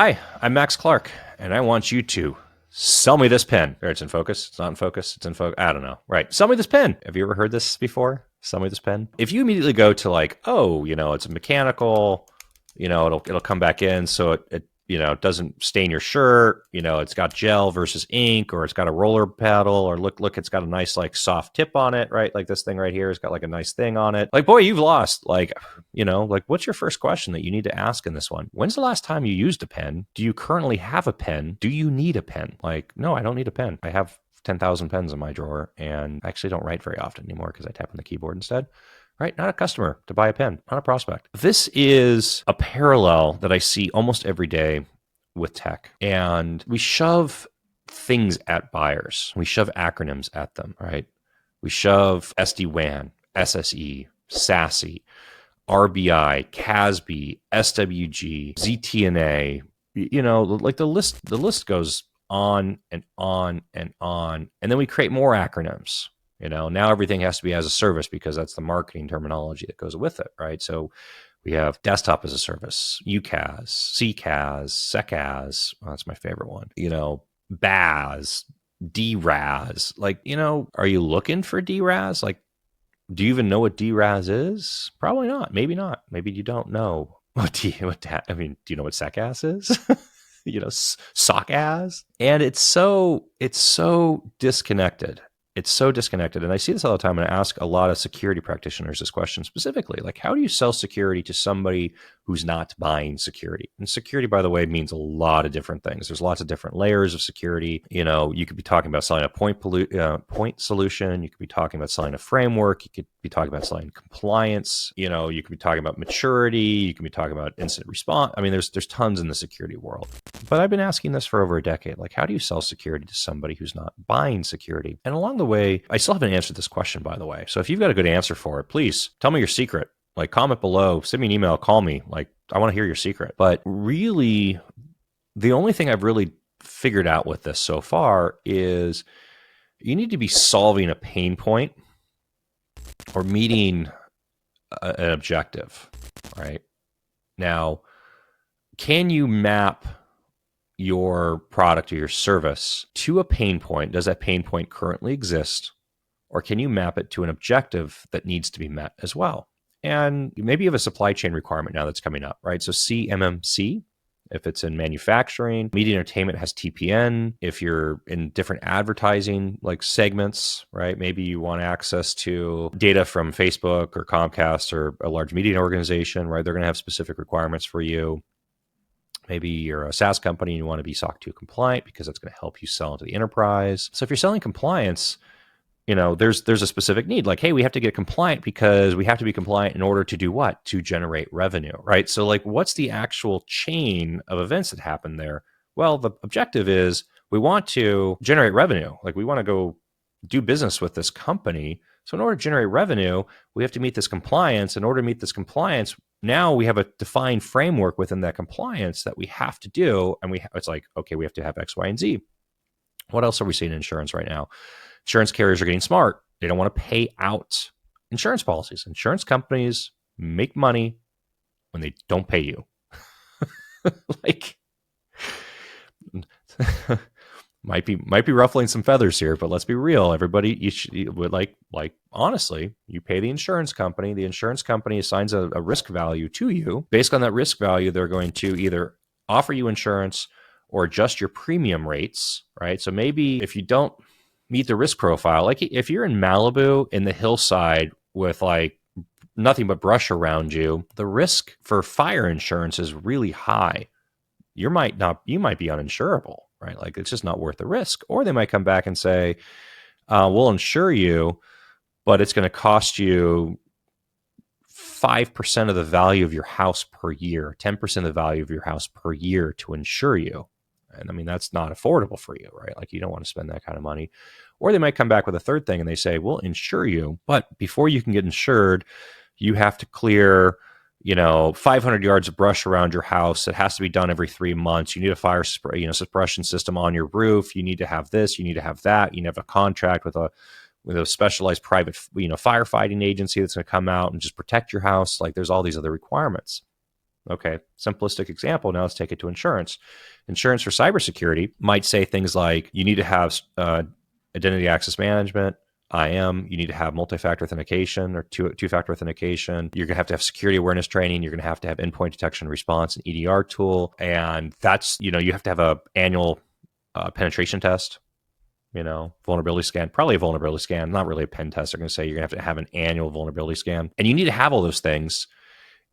Hi, I'm Max Clark, and I want you to sell me this pen. Or it's in focus. It's not in focus. It's in focus. I don't know. Right. Sell me this pen. Have you ever heard this before? Sell me this pen. If you immediately go to like, oh, it's a mechanical, it'll come back in, so it doesn't stain your shirt. It's got gel versus ink, or it's got a roller paddle, or look, it's got a nice like soft tip on it, right? Like this thing right here has got like a nice thing on it. Like, boy, you've lost. Like, what's your first question that you need to ask in this one? When's the last time you used a pen? Do you currently have a pen? Do you need a pen? Like, no, I don't need a pen. I have 10,000 pens in my drawer, and I actually don't write very often anymore because I tap on the keyboard instead. Right? Not a customer to buy a pen, not a prospect. This is a parallel that I see almost every day with tech. And we shove things at buyers. We shove acronyms at them, right? We shove SD-WAN, SSE, SASE, RBI, CASB, SWG, ZTNA. Like the list goes on and on and on. And then we create more acronyms. Now everything has to be as a service because that's the marketing terminology that goes with it, right? So we have desktop as a service, UCaaS, CCaaS, SecAS. Oh, that's my favorite one. BaaS, DRaaS. Like, are you looking for DRaaS? Like, do you even know what DRaaS is? Probably not. Maybe not. Maybe you don't know do you know what SecAS is? SOCAS. And it's so disconnected. It's so disconnected. And I see this all the time. And I ask a lot of security practitioners this question specifically, like, how do you sell security to somebody who's not buying security? And security, by the way, means a lot of different things. There's lots of different layers of security. You could be talking about selling a point solution. You could be talking about selling a framework. You could be talking about selling compliance. You could be talking about maturity. You can be talking about incident response. I mean, there's tons in the security world. But I've been asking this for over a decade. Like, how do you sell security to somebody who's not buying security? And along the way, I still haven't answered this question, by the way. So if you've got a good answer for it, please tell me your secret. Like, comment below, send me an email, call me. Like, I want to hear your secret. But really, the only thing I've really figured out with this so far is you need to be solving a pain point or meeting an objective, right? Now, can you map your product or your service to a pain point? Does that pain point currently exist? Or can you map it to an objective that needs to be met as well? And maybe you have a supply chain requirement now that's coming up, right? So CMMC, if it's in manufacturing, media entertainment has TPN. If you're in different advertising like segments, right? Maybe you want access to data from Facebook or Comcast or a large media organization, right? They're going to have specific requirements for you. Maybe you're a SaaS company and you want to be SOC 2 compliant because that's going to help you sell into the enterprise. So if you're selling compliance, there's a specific need. Like, hey, we have to get compliant because we have to be compliant in order to do what? To generate revenue, right? So like, what's the actual chain of events that happen there? Well, the objective is we want to generate revenue. Like, we want to go do business with this company. So in order to generate revenue, we have to meet this compliance. In order to meet this compliance, now we have a defined framework within that compliance that we have to do. And it's like, okay, we have to have X, Y, and Z. What else are we seeing in insurance right now? Insurance carriers are getting smart. They don't want to pay out insurance policies. Insurance companies make money when they don't pay you. Like, might be ruffling some feathers here, but let's be real. Everybody, you would like honestly, you pay the insurance company. The insurance company assigns a risk value to you. Based on that risk value, they're going to either offer you insurance or adjust your premium rates, right? So maybe if you don't meet the risk profile, like if you're in Malibu in the hillside with like nothing but brush around you, the risk for fire insurance is really high. You might be uninsurable, right? Like, it's just not worth the risk. Or they might come back and say, we'll insure you, but it's going to cost you 5% of the value of your house per year, 10% of the value of your house per year to insure you. And I mean, that's not affordable for you, right? Like, you don't want to spend that kind of money. Or they might come back with a third thing and they say, we'll insure you, but before you can get insured, you have to clear 500 yards of brush around your house. It has to be done every 3 months. You need a fire suppression system on your roof. You need to have this. You need to have that. You need to have a contract with a specialized private firefighting agency that's going to come out and just protect your house. Like, there's all these other requirements. Okay, simplistic example. Now let's take it to insurance. Insurance for cybersecurity might say things like you need to have identity access management, IAM. You need to have multi-factor authentication or two-factor authentication. You're going to have security awareness training. You're going to have endpoint detection response and EDR tool. And that's, you have to have a annual penetration test, vulnerability scan, probably a vulnerability scan, not really a pen test. They're going to say you're going to have an annual vulnerability scan. And you need to have all those things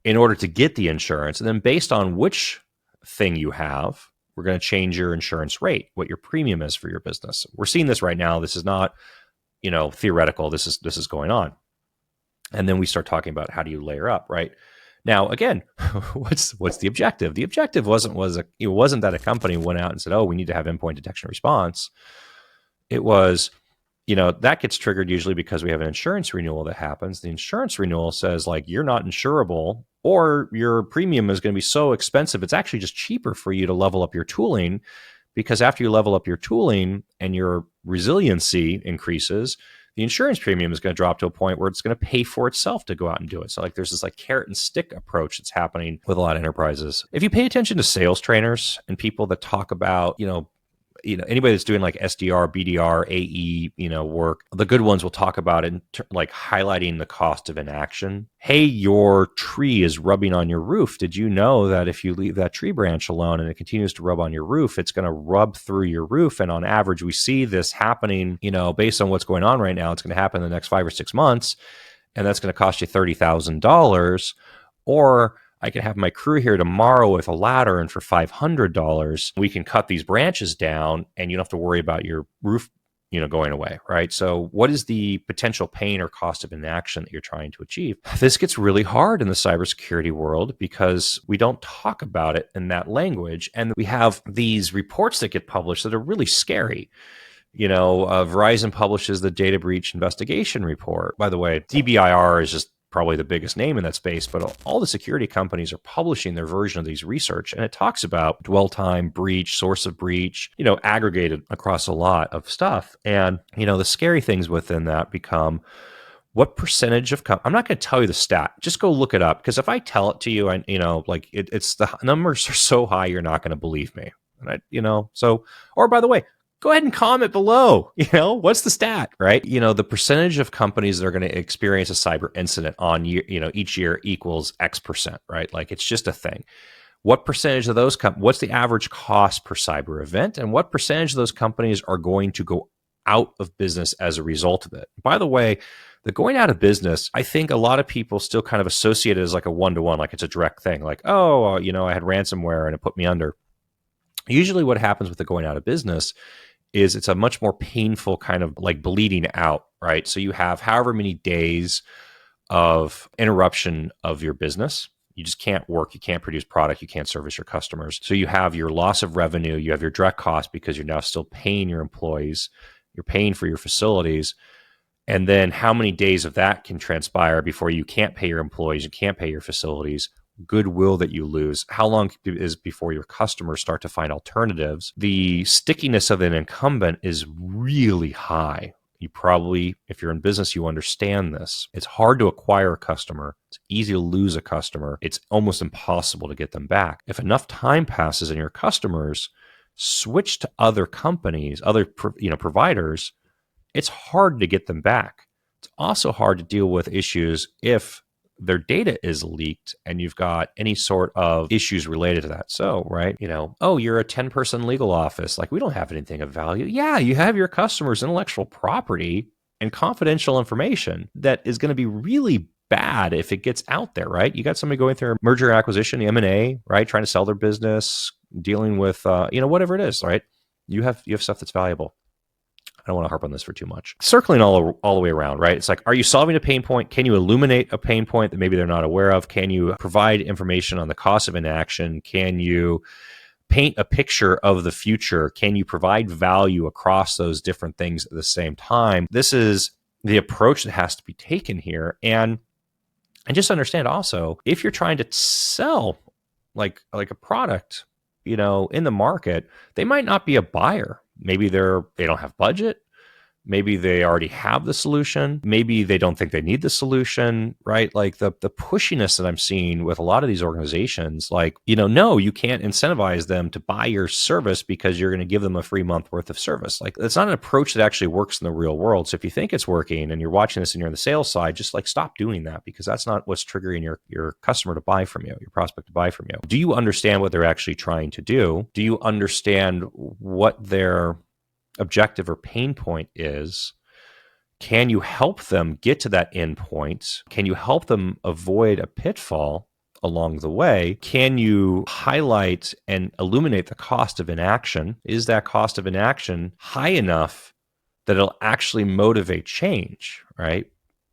in order to get the insurance. And then based on which thing you have, we're going to change your insurance rate, what your premium is for your business. We're seeing this right now. This is not, theoretical. This is going on. And then we start talking about how do you layer up, right? Now, again, what's the objective? The objective wasn't that a company went out and said, oh, we need to have endpoint detection response. It was, that gets triggered usually because we have an insurance renewal that happens. The insurance renewal says like, you're not insurable, or your premium is going to be so expensive. It's actually just cheaper for you to level up your tooling, because after you level up your tooling and your resiliency increases, the insurance premium is going to drop to a point where it's going to pay for itself to go out and do it. So like there's this like carrot and stick approach that's happening with a lot of enterprises. If you pay attention to sales trainers and people that talk about, anybody that's doing like SDR, BDR, AE, work, the good ones will talk about it like highlighting the cost of inaction. Hey, your tree is rubbing on your roof. Did you know that if you leave that tree branch alone and it continues to rub on your roof, it's going to rub through your roof? And on average, we see this happening, based on what's going on right now, it's going to happen in the next 5 or 6 months. And that's going to cost you $30,000. Or I can have my crew here tomorrow with a ladder, and for $500, we can cut these branches down and you don't have to worry about your roof, going away, right? So what is the potential pain or cost of inaction that you're trying to achieve? This gets really hard in the cybersecurity world because we don't talk about it in that language. And we have these reports that get published that are really scary. Verizon publishes the data breach investigation report. By the way, DBIR is just probably the biggest name in that space, but all the security companies are publishing their version of these research. And it talks about dwell time, breach, source of breach, aggregated across a lot of stuff. And, the scary things within that become what percentage of I'm not going to tell you the stat. Just go look it up. Because if I tell it to you, and it's the numbers are so high, you're not going to believe me. And or by the way, go ahead and comment below. What's the stat, right? The percentage of companies that are going to experience a cyber incident on each year equals X percent, right? Like it's just a thing. What percentage of those what's the average cost per cyber event, and what percentage of those companies are going to go out of business as a result of it? By the way, the going out of business, I think a lot of people still kind of associate it as like a one-to-one, like it's a direct thing. Like, oh, I had ransomware and it put me under. Usually what happens with the going out of business is it's a much more painful kind of like bleeding out, right? So you have however many days of interruption of your business. You just can't work. You can't produce product. You can't service your customers. So you have your loss of revenue. You have your direct cost because you're now still paying your employees. You're paying for your facilities. And then how many days of that can transpire before you can't pay your employees, you can't pay your facilities, goodwill that you lose? How long is before your customers start to find alternatives? The stickiness of an incumbent is really high. You probably, if you're in business, you understand this. It's hard to acquire a customer. It's easy to lose a customer. It's almost impossible to get them back. If enough time passes and your customers switch to other companies, other providers, it's hard to get them back. It's also hard to deal with issues if their data is leaked and you've got any sort of issues related to that. So, right, oh, you're a 10-person legal office. Like, we don't have anything of value. Yeah, you have your customers' intellectual property and confidential information that is going to be really bad if it gets out there, right? You got somebody going through a merger acquisition, M&A, right? Trying to sell their business, dealing with, whatever it is, right? You have stuff that's valuable. I don't want to harp on this for too much. Circling all the way around, right? It's like, are you solving a pain point? Can you illuminate a pain point that maybe they're not aware of? Can you provide information on the cost of inaction? Can you paint a picture of the future? Can you provide value across those different things at the same time? This is the approach that has to be taken here. And just understand also, if you're trying to sell like a product, in the market, they might not be a buyer. Maybe they don't have budget. Maybe they already have the solution. Maybe they don't think they need the solution, right? Like the pushiness that I'm seeing with a lot of these organizations, like, no, you can't incentivize them to buy your service because you're going to give them a free month worth of service. Like, it's not an approach that actually works in the real world. So if you think it's working and you're watching this and you're on the sales side, just like stop doing that, because that's not what's triggering your customer to buy from you, your prospect to buy from you. Do you understand what they're actually trying to do? Do you understand what their objective or pain point is? Can you help them get to that end point? Can you help them avoid a pitfall along the way? Can you highlight and illuminate the cost of inaction? Is that cost of inaction high enough that it'll actually motivate change, right?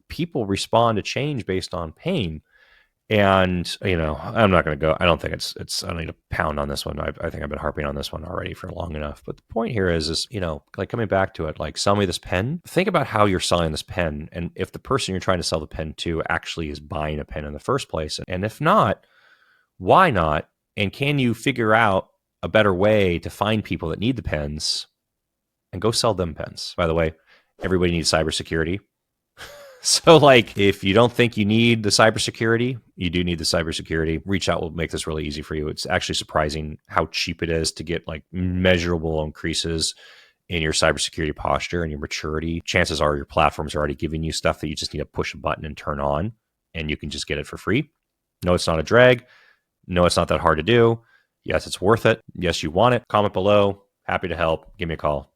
People respond to change based on pain. And, I'm not going to go, I don't think I don't need to pound on this one. I think I've been harping on this one already for long enough. But the point here is, like coming back to it, like sell me this pen. Think about how you're selling this pen. And if the person you're trying to sell the pen to actually is buying a pen in the first place. And if not, why not? And can you figure out a better way to find people that need the pens and go sell them pens? By the way, everybody needs cybersecurity. So like, if you don't think you need the cybersecurity, you do need the cybersecurity. Reach out will make this really easy for you. It's actually surprising how cheap it is to get like measurable increases in your cybersecurity posture and your maturity. Chances are your platforms are already giving you stuff that you just need to push a button and turn on, and you can just get it for free. No, it's not a drag. No, it's not that hard to do. Yes, it's worth it. Yes, you want it. Comment below. Happy to help. Give me a call.